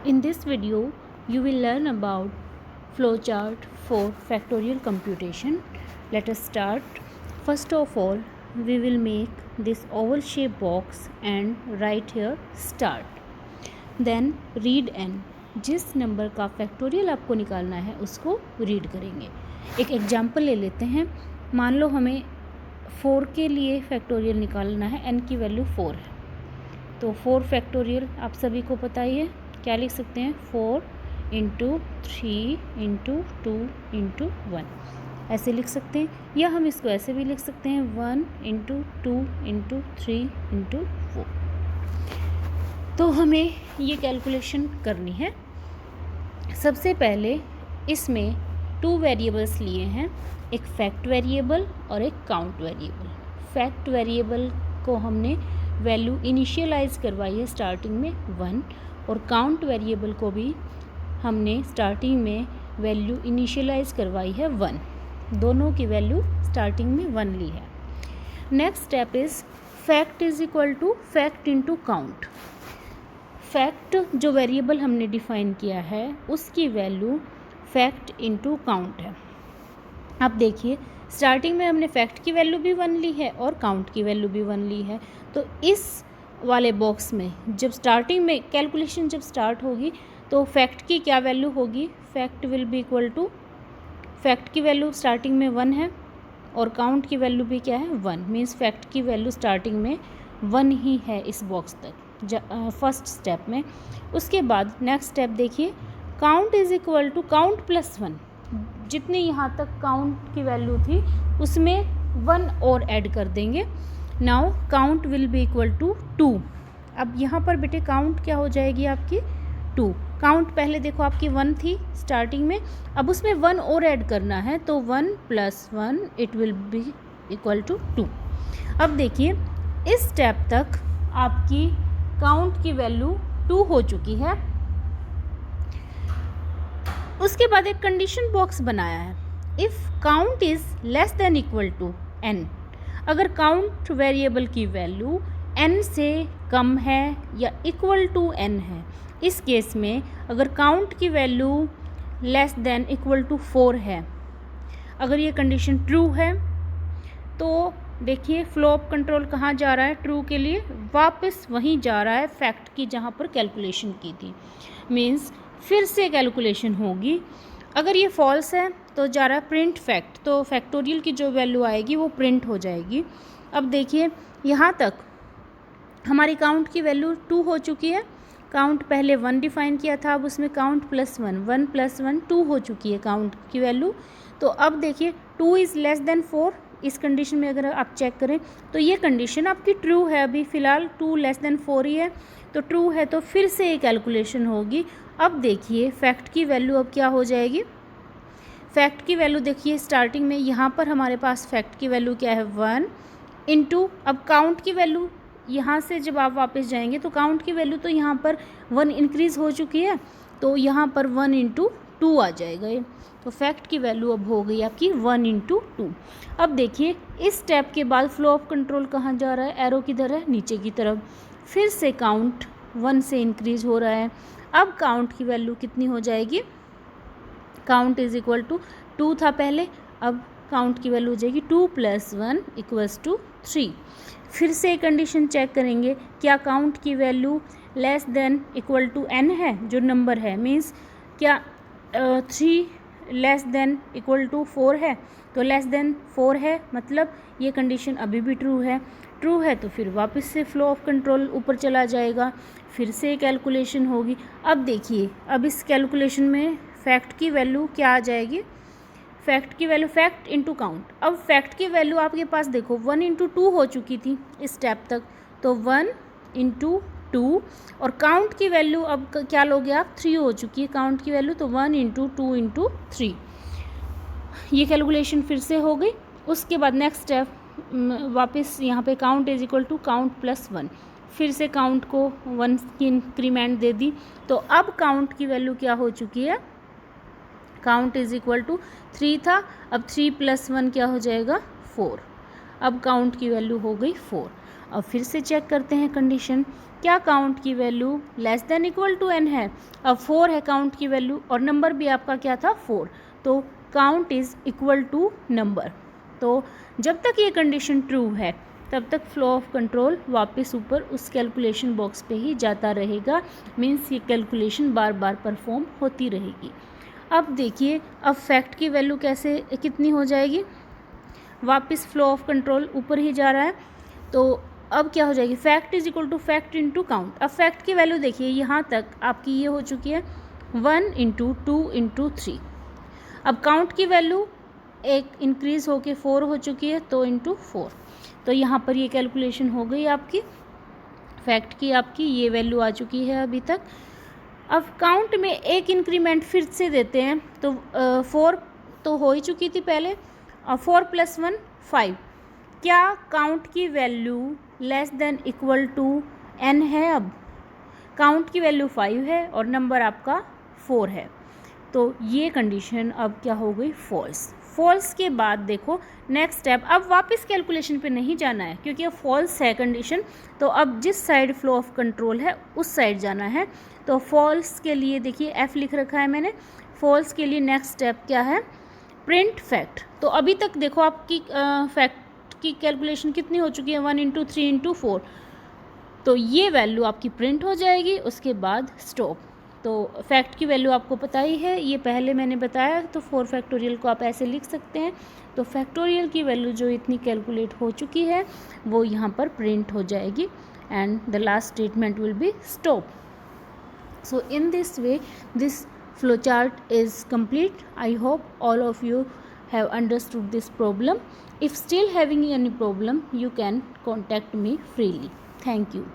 In this video, you will learn about flowchart for factorial computation. Let us start. First of all, we will make this oval shaped box and write here start. Then read n. जिस number का factorial आपको निकालना है उसको read करेंगे. एक example ले लेते हैं. मान लो हमें 4 के लिए फैक्टोरियल निकालना है, n की वैल्यू 4 है. तो 4 फैक्टोरियल आप सभी को पता ही है. क्या लिख सकते हैं? 4 इंटू 3 इंटू 2 इंटू 1 ऐसे लिख सकते हैं, या हम इसको ऐसे भी लिख सकते हैं 1 इंटू 2 इंटू 3 इंटू 4. तो हमें ये कैलकुलेशन करनी है. सबसे पहले इसमें 2 वेरिएबल्स लिए हैं, एक फैक्ट वेरिएबल और एक काउंट वेरिएबल. फैक्ट वेरिएबल को हमने वैल्यू इनिशियलाइज करवाई है स्टार्टिंग में 1, और काउंट वेरिएबल को भी हमने स्टार्टिंग में वैल्यू इनिशियलाइज करवाई है 1. दोनों की वैल्यू स्टार्टिंग में 1 ली है. Next step is fact is equal to fact into count. Fact जो वेरिएबल हमने डिफाइन किया है उसकी वैल्यू फैक्ट इनटू काउंट है. अब देखिए, स्टार्टिंग में हमने फैक्ट की वैल्यू भी 1 ली है और काउंट की वैल्यू भी 1 ली है. तो इस वाले बॉक्स में जब स्टार्टिंग में कैलकुलेशन जब स्टार्ट होगी तो फैक्ट की क्या वैल्यू होगी? Fact will be equal to, fact की वैल्यू स्टार्टिंग में 1 है और काउंट की वैल्यू भी क्या है? 1. मीन्स फैक्ट की वैल्यू स्टार्टिंग में 1 ही है इस बॉक्स तक फर्स्ट स्टेप में. उसके बाद नेक्स्ट स्टेप देखिए, count is equal to count plus 1. जितनी यहाँ तक काउंट की वैल्यू थी उसमें 1 और ऐड कर देंगे. Now count will be equal to 2. अब यहाँ पर बेटे काउंट क्या हो जाएगी आपकी? 2. काउंट पहले देखो आपकी 1 थी स्टार्टिंग में, अब उसमें 1 और ऐड करना है तो 1 plus 1 it will be equal to 2. अब देखिए, इस स्टेप तक आपकी काउंट की वैल्यू 2 हो चुकी है. उसके बाद एक कंडीशन बॉक्स बनाया है. If count is less than equal to n. अगर काउंट वेरिएबल की वैल्यू n से कम है या इक्वल टू n है, इस केस में अगर काउंट की value less than equal to 4 है, अगर ये कंडीशन ट्रू है तो देखिए फ्लो ऑफ कंट्रोल कहाँ जा रहा है? ट्रू के लिए वापस वहीं जा रहा है फैक्ट की जहाँ पर कैलकुलेशन की थी. मीन्स फिर से कैलकुलेशन होगी. अगर ये फॉल्स है तो जा रहा है प्रिंट फैक्ट, तो फैक्टोरियल की जो वैल्यू आएगी वो प्रिंट हो जाएगी. अब देखिए, यहाँ तक हमारी काउंट की वैल्यू 2 हो चुकी है. काउंट पहले 1 डिफाइन किया था, अब उसमें काउंट प्लस 1, 1 प्लस 1 2 हो चुकी है काउंट की वैल्यू. तो अब देखिए 2 इज़ लेस देन 4. इस कंडीशन में अगर आप चेक करें तो ये कंडीशन आपकी ट्रू है. अभी फ़िलहाल 2 लेस देन 4 ही है, तो ट्रू है, तो फिर से ये कैलकुलेशन होगी. अब देखिए फैक्ट की वैल्यू अब क्या हो जाएगी? फैक्ट की वैल्यू देखिए स्टार्टिंग में यहाँ पर हमारे पास फैक्ट की वैल्यू क्या है? 1 इंटू, अब काउंट की वैल्यू यहाँ से जब आप वापस जाएंगे तो काउंट की वैल्यू तो यहाँ पर 1 इंक्रीज़ हो चुकी है, तो यहाँ पर 1 इंटू 2 आ जाएगा ये. तो फैक्ट की वैल्यू अब हो गई आपकी 1 इंटू 2. अब देखिए इस स्टेप के बाद फ्लो ऑफ कंट्रोल कहाँ जा रहा है? एरो किधर है? नीचे की तरफ. फिर से काउंट 1 से इंक्रीज़ हो रहा है. अब काउंट की वैल्यू कितनी हो जाएगी? काउंट इज इक्वल टू 2 था पहले, अब काउंट की वैल्यू हो जाएगी 2 प्लस 1 इक्वल्स टू 3. फिर से कंडीशन चेक करेंगे, क्या काउंट की value less than equal to n है जो नंबर है? मीन्स क्या 3 लेस देन इक्वल टू 4 है? तो लेस देन 4 है, मतलब ये कंडीशन अभी भी ट्रू है. ट्रू है तो फिर वापस से फ्लो ऑफ कंट्रोल ऊपर चला जाएगा, फिर से कैलकुलेशन होगी. अब देखिए, अब इस कैलकुलेशन में फैक्ट की वैल्यू क्या आ जाएगी? फैक्ट की वैल्यू फैक्ट इंटू काउंट. अब फैक्ट की वैल्यू आपके पास देखो 1 इंटू 2 हो चुकी थी इस स्टेप तक, तो 1 इंटू 2, और काउंट की वैल्यू अब क्या लोगे आप? 3 हो चुकी है काउंट की वैल्यू, तो 1 इंटू 2 इंटू 3. ये कैलकुलेशन फिर से हो गई. उसके बाद नेक्स्ट स्टेप वापस यहाँ पे count is equal to count plus 1. फिर से काउंट को 1 की इंक्रीमेंट दे दी, तो अब काउंट की वैल्यू क्या हो चुकी है? काउंट इज इक्वल टू 3 था, अब 3 प्लस 1 क्या हो जाएगा? 4. अब काउंट की वैल्यू हो गई 4. अब फिर से चेक करते हैं कंडीशन, क्या काउंट की value less than equal to n है। अब 4 है काउंट की वैल्यू और नंबर भी आपका क्या था 4, तो count is equal to number. तो जब तक ये कंडीशन ट्रू है तब तक फ्लो ऑफ कंट्रोल वापस ऊपर उस कैलकुलेशन बॉक्स पे ही जाता रहेगा, मीन्स ये कैलकुलेशन बार बार परफॉर्म होती रहेगी। अब देखिए अब फैक्ट की वैल्यू कैसे कितनी हो जाएगी, वापस फ्लो ऑफ कंट्रोल ऊपर ही जा रहा है, तो अब क्या हो जाएगी, fact is equal to fact into count. अब फैक्ट की वैल्यू देखिए यहाँ तक आपकी ये हो चुकी है 1 इंटू 2 इंटू 3। अब काउंट की वैल्यू एक इंक्रीज़ होके 4 हो चुकी है, तो इंटू 4, तो यहाँ पर ये कैलकुलेशन हो गई आपकी फैक्ट की, आपकी ये वैल्यू आ चुकी है अभी तक। अब काउंट में एक इंक्रीमेंट फिर से देते हैं, तो 4 तो हो ही चुकी थी पहले, और 4 + 1 5। क्या काउंट की value less than equal to n है। अब काउंट की वैल्यू 5 है और नंबर आपका 4 है, तो ये कंडीशन अब क्या हो गई फॉल्स। फॉल्स के बाद देखो नेक्स्ट स्टेप, अब वापस कैलकुलेशन पे नहीं जाना है क्योंकि अब फॉल्स है कंडीशन, तो अब जिस साइड फ्लो ऑफ कंट्रोल है उस साइड जाना है। तो फॉल्स के लिए देखिए F लिख रखा है मैंने, फॉल्स के लिए नेक्स्ट स्टेप क्या है, प्रिंट फैक्ट। तो अभी तक देखो आपकी फैक्ट की कैलकुलेशन कितनी हो चुकी है 1 इंटू 3 इंटू 4, तो ये वैल्यू आपकी प्रिंट हो जाएगी, उसके बाद स्टॉप। तो फैक्ट की वैल्यू आपको पता ही है, ये पहले मैंने बताया, तो 4 फैक्टोरियल को आप ऐसे लिख सकते हैं। तो फैक्टोरियल की वैल्यू जो इतनी कैलकुलेट हो चुकी है वो यहाँ पर प्रिंट हो जाएगी and the last statement will be stop. So in this way this flow chart is complete. I hope all of you have understood this problem. If still having any problem, you can contact me freely. Thank you.